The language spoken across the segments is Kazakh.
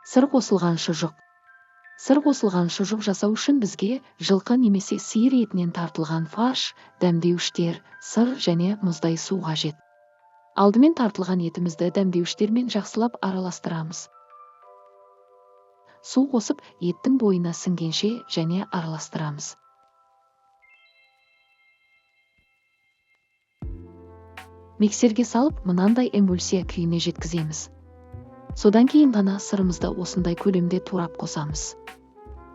Сыр қосылған шұжық. Сыр қосылған шұжық жасау үшін бізге жылқы немесе сиыр етінен тартылған фарш, дәмдеуіштер, сыр және мұздай су қажет. Алдымен тартылған етімізді дәмдеуіштермен жақсылап араластырамыз. Су қосып, еттің бойына сіңгенше және араластырамыз. Миксерге салып, мынандай эмульсия күйіне жеткіземіз. Содан кейін ғана сырымызды осындай көлемде турап қосамыз.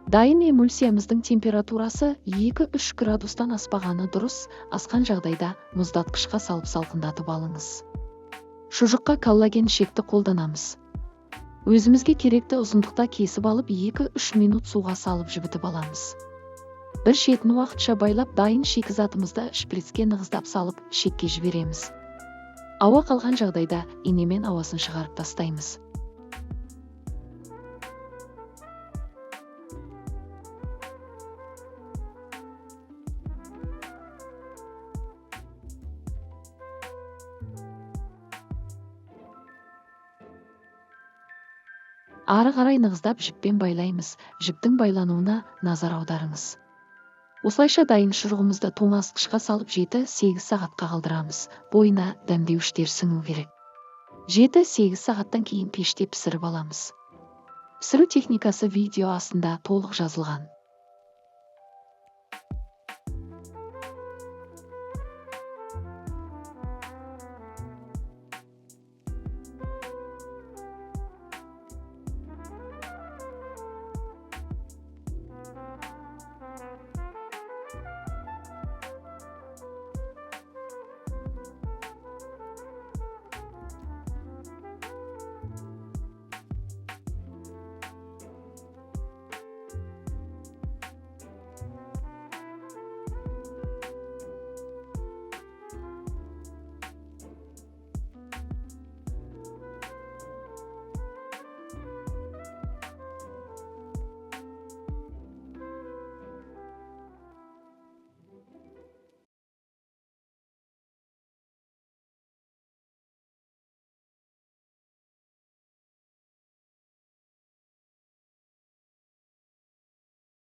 Дайын эмульсиямыздың температурасы 2-3 градустан аспағаны дұрыс, асқан жағдайда мұздатқышқа салып салқындатып алыңыз. Шұжыққа коллаген шекті қолданамыз. Өзімізге керекті ұзындықта кесіп алып 2-3 минут суға салып жібітіп аламыз. Бір шетін уақытша байлап, дайын шикізатымызды шприцке нығыздап салып, шекке жібереміз. Ауа қалған жағдайда инемен ауасын шығарып тастаймыз. Ары қарай нығыздап жіппен байлаймыз. Жіптің байлануына назар аударыңыз. Осылайша дайын шұжығымызды тоңазытқышқа салып 7-8 сағатқа қалдырамыз. Бойына дәмдеуіштер сіңу керек. 7-8 сағаттан кейін пеште пісіріп аламыз. Пісіру техникасы видео астында толық жазылған.